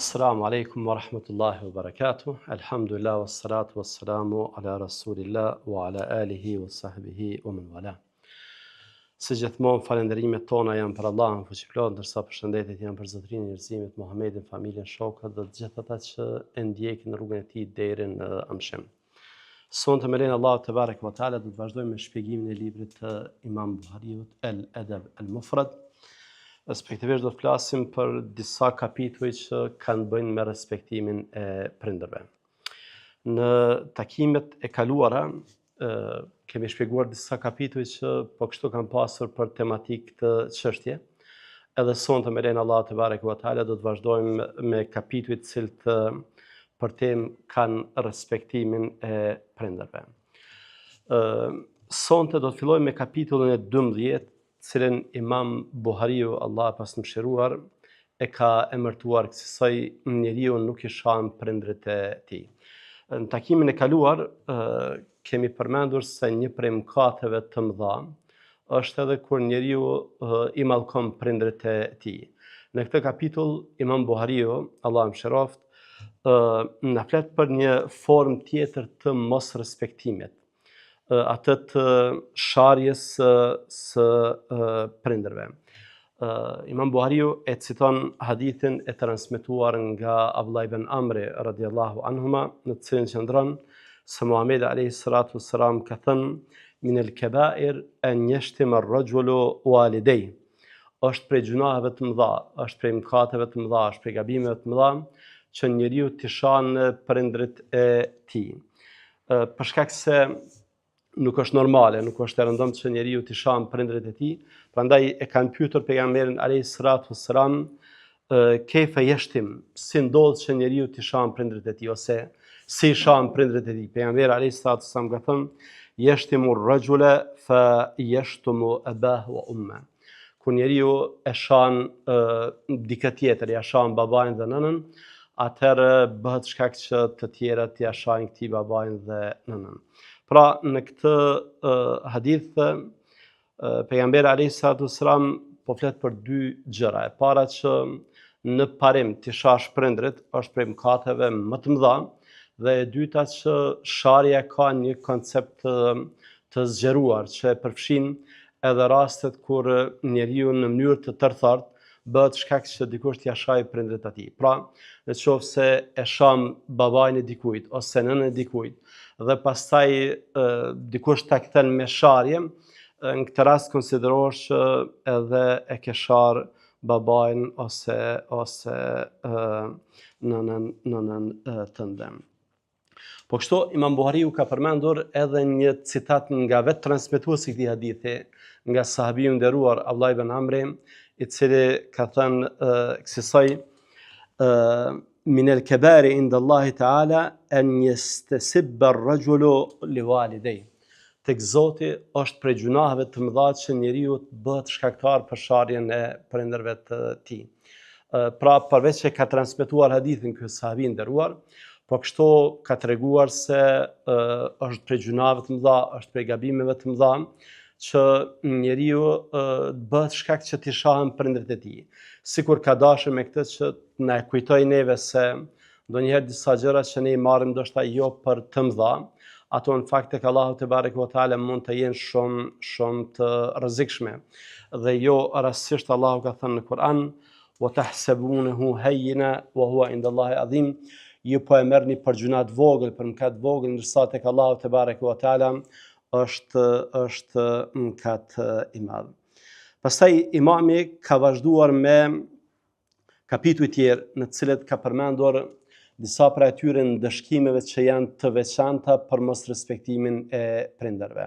Assalamu alaikum wa rahmatullahi wa barakatuh. Alhamdulillah wa salatu wa salamu ala rasulillah wa ala alihi wa sahbihi wa man wala. Si gjithmonë falenderimet tona janë për Allahun fuqiplot, ndërsa përshëndetjet janë për Zotrinë e njerëzimit Muhammedin, familjen, shokët dhe të gjithë ata që e ndjekin rrugën e tij deri në amshim. Sonte me lenin Allahu te barek ve teala do të vazhdojmë me shpjegimin e librit të Imam Buhariut El-Adab El-Mufrad. Respektivisht do të flasim për disa kapituj që kanë bëjnë me respektimin e prindërve. Në takimet e kaluara kemi shpjeguar disa kapituj që po kështu kanë pasur për tematik të çështje. Edhe sonte me lenin Allahu te barek ve teala do të vazhdojmë me kapitujt të cilët për temë kanë respektimin e prindërve. Sonte do të fillojmë me kapitullin e 12, cilën Imam Buhariu, Allah pas mëshiruar, e ka emërtuar kësaj njeriu nuk i shan prindrit e tij. Në takimin e kaluar kemi përmendur se një prej mëkateve të mëdha është edhe kur njeriu i mallkon prindrit e tij. Në këtë kapitull Imam Buhariu, Allah mëshiroft, na flet për një formë tjetër të mos respektimit, atë të sharjes së prindërve. Imam Buhariu e citon hadithin e transmetuar nga Abdullah ibn Amri radhiyallahu anhuma, në të cilin qëndron se Muhamedi alayhi salatu wassalam ka thënë: min al-kaba'ir an yashtima ar-rajulu walidayhi. Është prej gjunaheve të mëdha, është prej mëkateve të mëdha, është prej gabimeve të mëdha që njeriu t'i shanë prindrit e tij. Për shkak se nuk është normale, nuk është e rëndom që njeriu t'i shanë prindrit e tij, prandaj e kanë pyetur pejgamberin alayhi salatu wassalam, kayfa yashtim, si ndodh që njeriu t'i shanë prindrit e tij ose si i shanë prindrit e tij. Pejgamberi alayhi salatu wassalam ka thënë: yashtimu ar-rajula fa yashtumu abahu wa umma. Kur njeriu e shan dikë tjetër, ja shan babain dhe nënën, atëherë bëhet shkak që të tjerët ja shajnë këtij babain dhe nënën. Pra në këtë hadith pejgamberi alayhi salatu wassalam po flet për dy gjëra. E para që në parim të shash prindrit është prej mëkateve më të mëdha, dhe e dyta që sharja ka një koncept të zgjeruar që e përfshin edhe rastet kur njeriu në mënyrë të tërthartë bëhet shkak që dikush t'ia shajë prindrit atij. Pra, nëse e sham babain e dikujt ose nënën e dikujt dhe pastaj dikush ta kthen me sharje, në këtë rast konsiderohesh që edhe e ke sharë babain ose nënën tënde. Po kështu Imam Buhariu ka përmendur edhe një citat nga vetë transmetuesi i këtij hadithi, nga sahabiu nderuar Abdullah ibn Amri, i cili ka thënë kësaj: min al-kabari inda Allahi ta'ala an yastasibba ar-rajulu liwalidayhi. Tek Zoti është prej gjunaheve të mëdha që njeriu të bëhet shkaktar për sharjen e prindërve të tij. Pra përveç që ka transmetuar hadithin ky sahabi nderuar, po kështu ka treguar se është prej gjunaheve të mëdha, është prej gabimeve të mëdha që njeriu bëhet shkak që t'i shahen prindrit e tij. Sikur ka dashur me këtë që na e kujtoi neve se ndonjëherë disa gjëra që ne i marrim ndoshta jo për të mëdha, ato në fakt tek Allahu te barek ve teala mund të jenë shumë të rrezikshme. Dhe jo rastësisht Allahu ka thënë në Kur'an: wa tahsabunahu hayyina wa huwa inda Allahi azim. Ju po e merrni për gjuna të vogël, për mëkat të vogël, ndërsa tek Allahu te barek ve teala është mëkat i madh. Pastaj imami ka vazhduar me kapituj tjerë në të cilët ka përmendur disa prej atyre ndëshkimeve që janë të veçanta për mos respektimin e prindërve.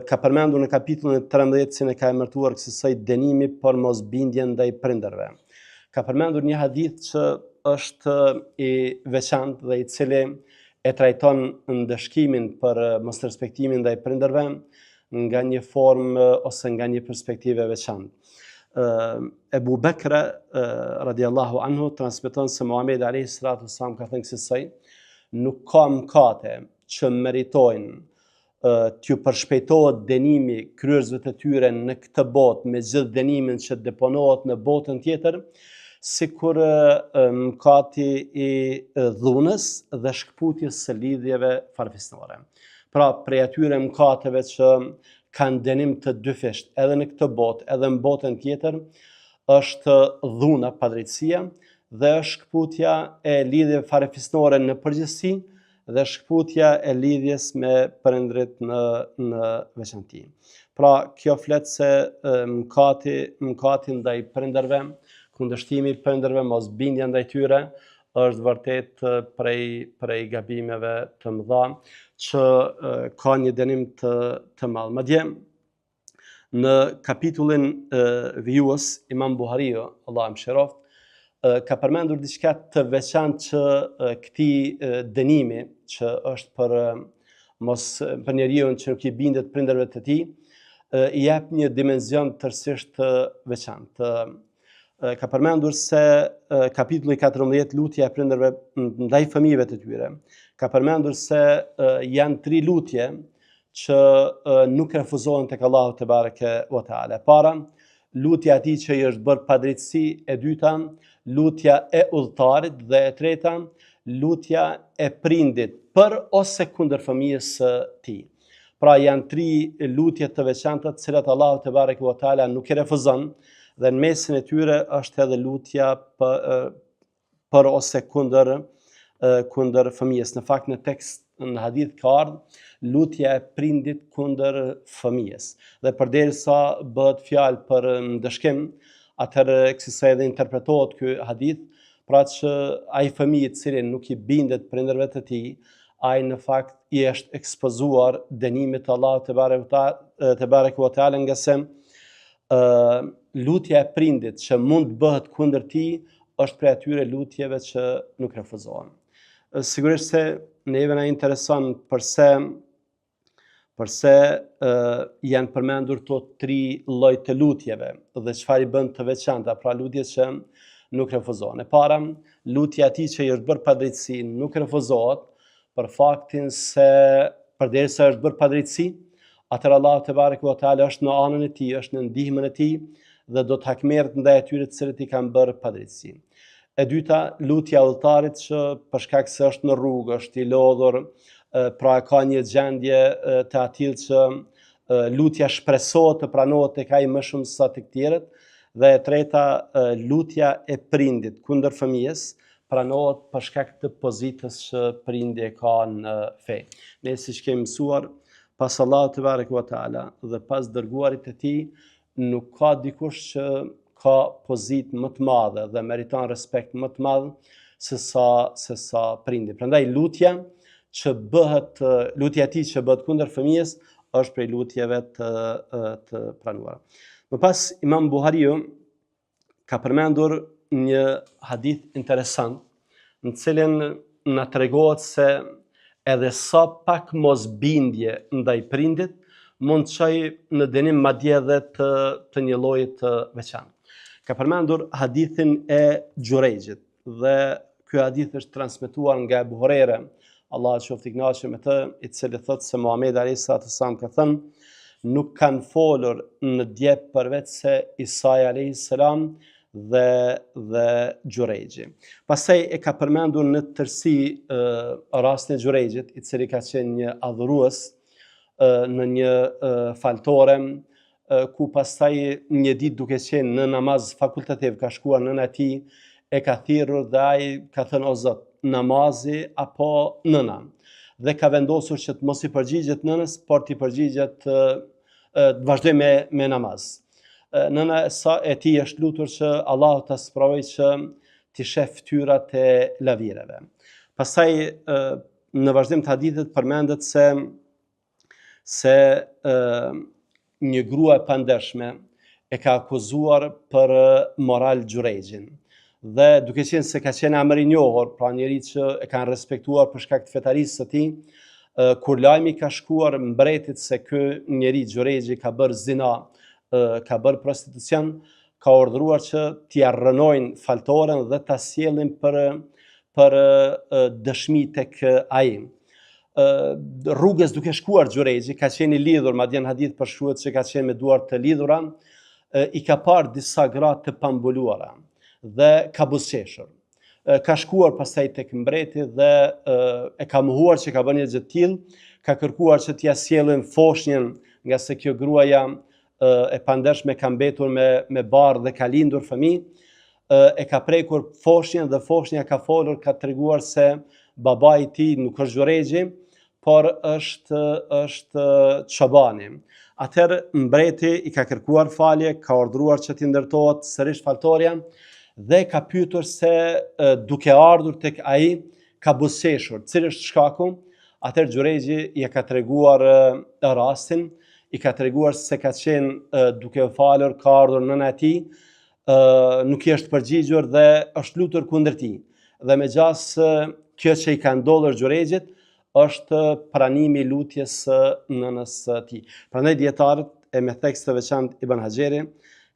Ka përmendur në kapitullin e 13 që ne ka emërtuar kësaj dënimi për mos bindjen ndaj prindërve. Ka përmendur një hadith që është i veçantë dhe i cili e trajton ndëshkimin për mos respektimin ndaj prindërve nga një formë ose nga një perspektive veçantë. Ebu Bekra radiallahu anhu transmeton se Muhamedi alayhi salatu wassalam ka thënë kësaj: nuk ka mëkate që meritojnë t'ju përshpejtohet dënimi kryerësve të tyre në këtë botë me gjithë dënimin që deponohet në botën tjetër, sikur mëkati i dhunës dhe shkputjes së lidhjeve farefisnore. Pra, prej atyre mëkateve që kanë dënim të dyfisht, edhe në këtë botë, edhe në botën tjetër, është dhuna, padrejtësia, dhe është shkputja e lidhjeve farefisnore në përgjithësi, dhe shkputja e lidhjes me prindrit në veçanti. Pra, kjo flet se mëkati ndaj prindërve, kundërshtimi i prindërve, mosbindja ndaj tyre, është vërtet prej gabimeve të mëdha që ka një dënim të madh. Madje në kapitullin vijues, Imam Buhariu, Allah e mëshiroft, ka përmendur diçka të veçantë që këtij dënimi që është për njeriu që nuk i bindet prindërve të tij, i jep një dimension tërësisht të veçantë. Ka përmendur se kapitulli 14, lutja e prindërve ndaj fëmijëve të tyre, ka përmendur se janë 3 lutje që nuk refuzohen tek Allahu te bareke ve teala. Para, lutja atij që i është bërë padrejtësi, e dyta, lutja e udhëtarit, dhe e treta, lutja e prindit për ose kundër fëmijës së tij. Pra, janë 3 lutje të veçanta të cilat Allahu te bareke ve teala nuk i refuzon, dhe në mesin e tyre është edhe lutja për ose kundër fëmijës. Në fakt, në tekst, në hadith ka ardhur lutja e prindit kundër fëmijës. Dhe përderisa bëhet fjalë për ndëshkim, atëherë kësaj edhe interpretohet ky hadith, pra që ai fëmijë i cili nuk i bindet prindërve të tij, ai në fakt i është ekspozuar dënimit të Allahut te bareke ve teala, nga se lutja e prindit që mund bëhet kundër tij është prej atyre lutjeve që nuk refuzohen. Sigurisht se neve na intereson përse janë përmendur to 3 lloj të lutjeve dhe çfarë i bën të veçanta, pra lutjet që nuk refuzohen. E para, lutja atij që i është bërë padrejtësi nuk refuzohet për faktin se përderisa është bërë padrejtësi, atëherë Allahu te bareke ve teala është në anën e tij, është në ndihmën e tij dhe do të hakmerret ndaj atyre të cilët i kanë bërë padrejtësi. E dyta, lutja e udhëtarit që për shkak se është në rrugë, është i lodhur, pra ka një gjendje të atill që lutja shpresohet të pranohet tek ai më shumë se tek tjerët. Dhe e treta, lutja e prindit kundër fëmijës pranohet për shkak të pozitës që prindi e ka në fe. Ne, siç kemi mësuar, pas Allahut te bareke ve teala dhe pas dërguarit të tij, nuk ka dikush që ka pozitë më të madhe dhe meriton respekt më të madh se sa prindi. Prandaj lutja e tij që bëhet kundër fëmijës është prej lutjeve të pranuara. Më pas, Imam Buhariu ka përmendur një hadith interesant, në cilin na tregohet se edhe sa pak mosbindje ndaj prindit mund të çojë në dënim madje edhe të një lloji të veçantë. Ka përmendur hadithin e Xhurejxhit, dhe ky hadith është transmetuar nga Abu Huraira, Allah qoftë i kënaqur me të, i cili thotë se Muhamedi alayhis salam ka thënë: nuk kanë folur në djep përveç se Isai alayhis salam dhe Xhurejxhi. Pastaj e ka përmendur në tërësi rastin e Xhurejxhit, i cili ka qenë një adhurues në një faltore, ku pastaj një ditë duke qenë në namaz fakultativ ka shkuar nëna e tij, e ka thirrur dhe ai ka thënë: o Zot, namazi apo nëna? Dhe ka vendosur që të mos i përgjigjet nënës, por të përgjigjet të vazhdoj me namaz. Nëna e tij është lutur që Allahu ta sprovojë që t'i sheh fytyrat e lavireve. Pastaj në vazhdim të hadithit përmendet se një grua e pandershme e ka akuzuar për moral Xhurejxhin. Dhe duke qenë se ka qenë emër i njohur, pra njëri që e kanë respektuar për shkak të fetarisë së tij, kur lajmi ka shkuar mbretit se ky njeri Xhurejxhi ka bërë zina, ka bërë prostitucion, ka urdhëruar që t'i rrënojnë faltoren dhe ta sjellin për dëshmi tek ai. Rrugës duke shkuar Xhurejxhi, ka qenë i lidhur, madje në hadith përshkruhet se ka qenë me duart të lidhura, i ka parë disa gra të pambuluara. dhe ka buzëqeshur. Ka shkuar pastaj tek mbreti dhe e ka mohuar që ka bërë një gjë të tillë, ka kërkuar që t'ia sjellin foshnjën, nga se kjo gruaja e pandershme ka mbetur me barë dhe ka lindur fëmijë, e ka prekur foshnjën dhe foshnja ka folur, ka treguar se babai i tij nuk është Xhuregji, por është çobani. Atëherë mbreti i ka kërkuar falje, ka urdhëruar që t'i ndërtohet sërish faltoria dhe ka pyetur se duke ardhur tek ai ka buzëqeshur, cili është shkaku. Atëherë Xhuregji ja ka treguar rastin, i ka treguar se ka qenë duke u falur, ka ardhur nëna e tij, nuk i është përgjigjur dhe është lutur kundër tij. Dhe me gjas kjo që i ka ndodhur Xhuregjit është pranimi i lutjes së nënës së tij. Prandaj dietarët e me tekst të veçantë Ibn Haxheri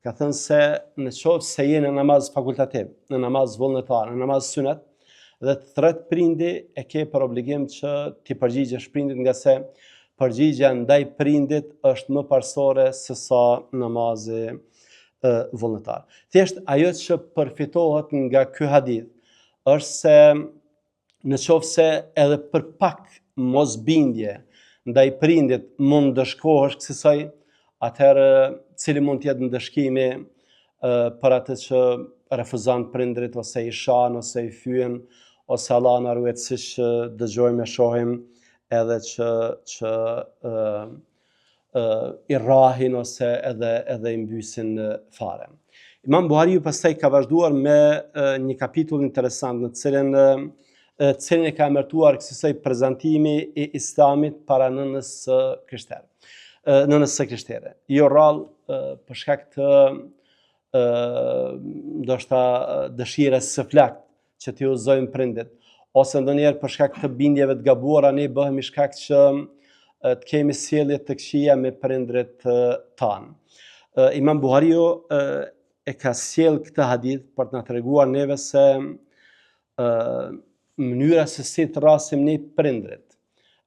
ka thënë se në qoftë se je në namaz fakultativ, në namaz vullnetar, në namaz sunet, dhe të thret prindi, e ke për obligim që ti përgjigjesh prindit, nga se përgjigja ndaj prindit është më parsorë se sa namazi vullnetar. Thjesht ajo që përfitohet nga ky hadith është se në qoftë se edhe për pak mosbindje ndaj prindit mund dëshkohesh kësaj, atëherë cili mund të jetë ndëshkimi për atë që refuzon prindrit, ose i shan, ose i fyen, ose Allah na ruaj, siç dëgjojmë e shohim, edhe që i rrahin ose edhe i mbysin fare. Imam Buhariu pastaj ka vazhduar me një kapitull interesant në cilin e ka emërtuar kësaj prezantimi i Islamit para nënës së krishtere. Jo rrallë për shkak të ndoshta dëshirës së flakt që t'i udhëzojmë prindit, ose ndonjëherë për shkak të bindjeve të gabuara ne bëhemi shkak që të kemi sjellje të këqija me prindrit tanë. Imam Buhariu e ka sjell këtë hadith për të na treguar neve se mënyra se si të rrasim ne prindrit,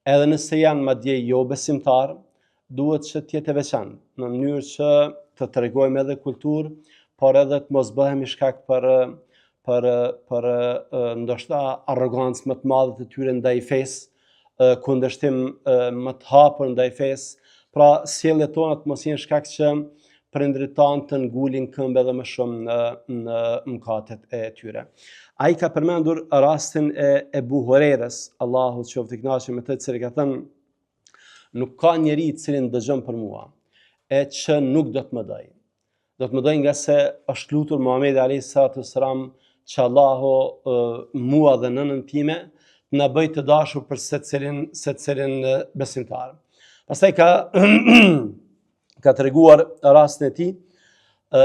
edhe nëse janë madje jo besimtar, duhet që të jetë e veçantë, në mënyrë që të tregojmë edhe kulturë, por edhe të mos bëhemi shkak për ndoshta arrogancë më të madhe të tyre ndaj fesë, kundërshtim më të hapur ndaj fesë, pra sjelljet tona të mos jenë shkak që prindrit tanë të ngulin këmbë edhe më shumë në mëkatet e tyre. Ai ka përmendur rastin e Ebu Hurerës, Allahu qoftë i kënaqur me të, cili ka thënë: nuk ka njeri i cili dëgjon për mua e që nuk do të më doj. Do të më doj nga se është lutur Muhamedi alayhis salam që Allahu mua dhe nënën time na bëj të dashur për secilin besimtar. Pastaj ka treguar rastin e tij,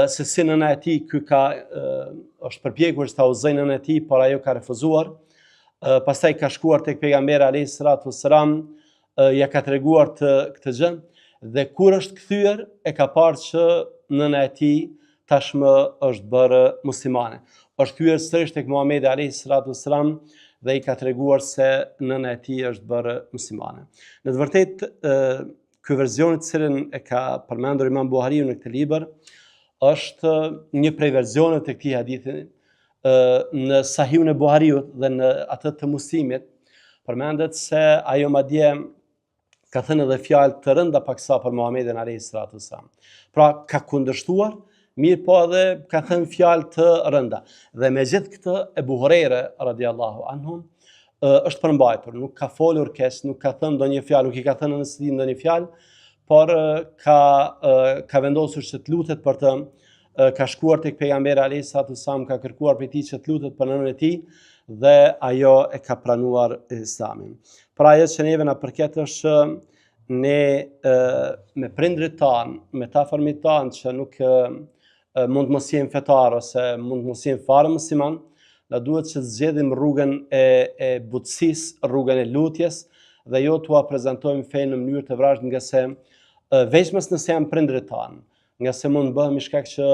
se si nëna e tij është përpjekur që ta udhëzojë nënën e tij, por ajo ka refuzuar. Pastaj ka shkuar tek pejgamberi alayhis salam, ja ka treguar këtë gjë, dhe kur është kthyer e ka parë që nëna e tij tashmë është bërë muslimane. Është kthyer sërish tek Muhamedi alayhis salam dhe i ka treguar se nëna e tij është bërë muslimane. Në të vërtetë, ky version i cilin e ka përmendur Imam Buhariu në këtë libër është një prej versioneve të këtij hadithi. Në Sahihun e Buhariut dhe në atë të Muslimit përmendet se ajo madje ka thënë edhe fjalë të rënda paksa për Muhamedit alayhis salam. Pra ka kundërshtuar, mirë po edhe ka thënë fjalë të rënda. Dhe me gjithë këtë, Ebu Hurere radiallahu anhu është përmbajtur, nuk ka folur keq, nuk ka thënë ndonjë fjalë, nuk i ka thënë nëse di ndonjë fjalë, por ka vendosur që të lutet për të, ka shkuar tek pejgamberi alayhis salam, ka kërkuar prej tij që të lutet për nënën e tij dhe ajo e ka pranuar Islamin. Pra ajo që neve na përket është ne me prindrit tanë, me ta afërmit tanë që nuk mund mos jenë fetar ose mund mos jenë fare musliman, na duhet që zgjedhim rrugën e butësisë, rrugën e lutjes, dhe jo t'ua prezantojmë fenë në mënyrë të vrazhtë, nga se veçmës nëse janë prindrit tanë, nga se mund bëhemi shkak që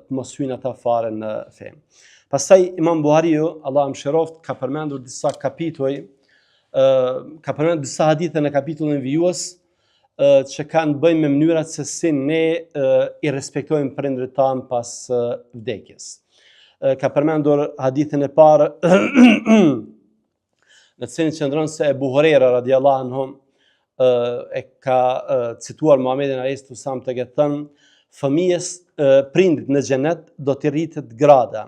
të mos hyjnë ata fare në fe. Pastaj Imam Buhariu, Allah mëshiroft, ka përmendur disa kapituj, ka përmendur disa hadithe në kapitullin vijues që kanë bëjnë me mënyrat se si ne i respektojmë prindrit tanë pas vdekjes. ka përmendur hadithin e parë në të cilin qëndron se Ebu Hurajra radiallahu anhu e ka cituar Muhamedit alayhis salam të ketë thënë, fëmijës prindit në xhenet do t'i rritet grada,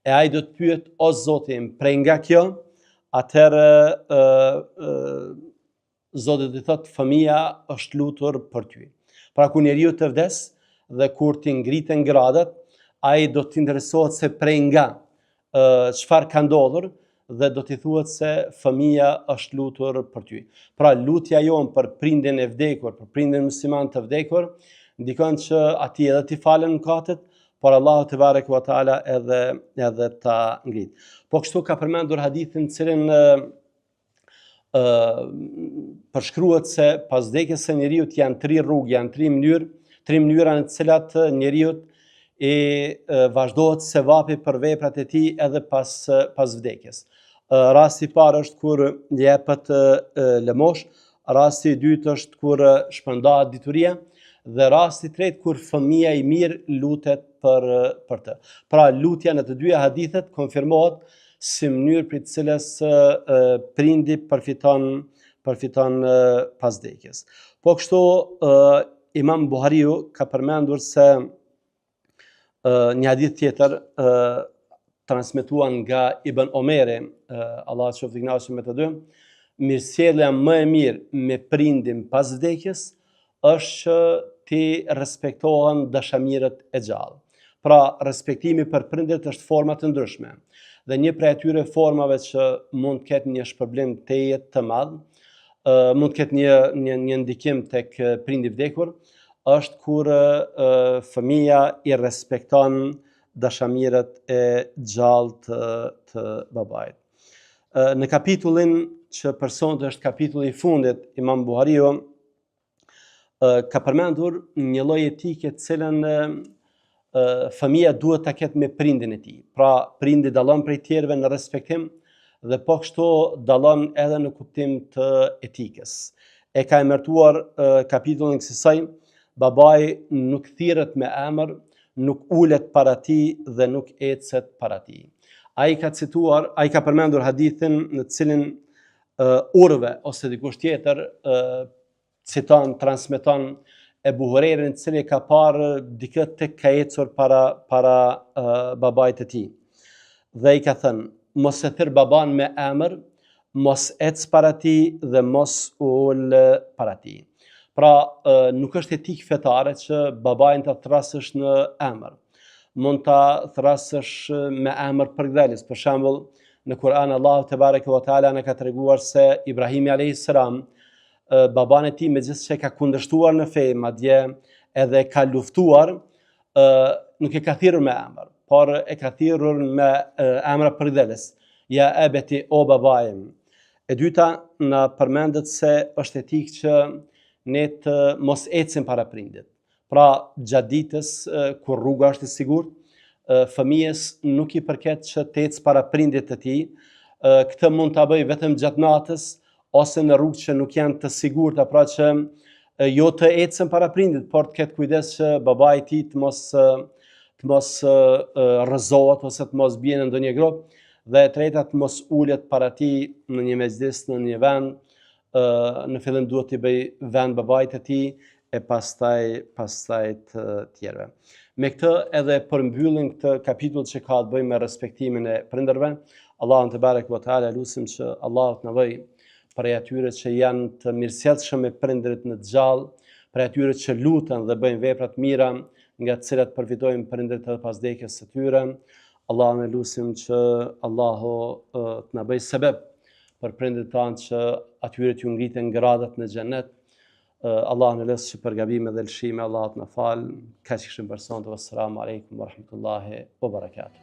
e ai do të pyet, o Zoti im, prej nga kjo, atëherë Zoti do të thotë, fëmia është lutur për ty. Pra kur njeriu të vdes dhe kur t'i ngriten gradat, ai do t'interesohet se prej nga çfarë ka ndodhur dhe do t'i thuhet se fëmia është lutur për ty. Pra lutja jon për prindin e vdekur, për prindin musliman të vdekur, ndikon që atij edhe t'i falen mëkatet, por Allahu te bareke ve taala edhe ta ngrit. Po kështu ka përmendur hadithin në cilin përshkruhet se pas vdekjes së njeriut janë tri rrugë, janë tri mënyra në të cilat njeriu vazhdohet sevapi për veprat e tij edhe pas vdekjes. Rasti i parë është kur jepet lëmosh, rasti i dytë është kur shpërndahet dituria, dhe rasti i tretë kur fëmia i mirë lutet për të. Pra lutja në të dyja hadithet konfirmohet si mënyrë për të cilës prindi përfiton pas vdekjes. Po kështu Imam Buhariu ka përmendur se një hadith tjetër transmetuar nga Ibn Omeri, Allah qoftë i kënaqur me të dy, mirësjellja më e mirë me prindin pas vdekjes është që ti respektohen dashamirët e gjallë. Pra, respektimi për prindërit është forma të ndryshme. Dhe një prej atyre formave që mund të ketë një shpërblim teje të madh, mund të ketë një ndikim tek prindi vdekur, është kur fëmia i respekton dashamirët e gjallë të babait. Në kapitullin që përsonte është kapitulli i fundit, Imam Buhariu ka përmendur një lloj etike të cilën fëmia duhet ta ketë me prindin e tij. Pra, prindi dallon prej tjerëve në respektim dhe po kështu dallon edhe në kuptim të etikës. E ka emërtuar kapitullin kësaj, babai nuk thirret me emër, nuk ulet para tij dhe nuk ecet para tij. Ai ka përmendur hadithin në të cilin Urve ose dikush tjetër citon, transmeton Ebu Hurajrin, i cili ka parë dikë tek ka ecur para babait të tij. Dhe i ka thënë, mos e thirr baban me emër, mos ec para tij dhe mos ul para tij. Pra, nuk është etikë fetare që babain ta thrasësh në emër. Mund ta thrasësh me emër përkthjelës. Për shembull, në Kur'an Allahu te bareke ve teala na ka treguar se Ibrahimi alayhis salam, baban e tij megjithëse ka kundërshtuar në fe, madje edhe ka luftuar, nuk e ka thirrur me emër, por e ka thirrur me emra përkthjelës. Ja ebeti, o babaim. E dyta, na përmendet se është etikë që ne të mos ecim para prindit. Pra, gjatë ditës, kur rruga është e sigurt, fëmijës nuk i përket që të ecë para prindit të tij. Këtë mund ta bëj vetëm gjatë natës ose në rrugë që nuk janë të sigurta, pra që jo të ecën para prindit, por të ketë kujdes që babai i tij të mos rrëzohet ose të mos bie në ndonjë grop, dhe e treta të mos ulet para tij në një mezhlis, në një vend. Në fillim duhet t'i bëj vend babait të tij e pastaj të tjerëve. Me këtë edhe përmbyllim këtë kapitull që ka të bëjë me respektimin e prindërve. Allahun te bareke ve teala lutim që Allahu të na bëj prej atyre që janë të mirësjellshëm me prindërit në të gjallë, prej atyre që luten dhe bëjnë vepra të mira, nga të cilat përfitojnë prindërit edhe pas vdekjes së tyre. Allahun e lutim që Allahu të na bëj sebeb për prindërit tanë që atyre t'ju ngriten gradat në xhenet. Allahun e lutem që për gabime dhe lëshime Allahu të na fal. Kaq kishim për sonte. Wassalamu alaikum wa rahmatullahi wa barakatuh.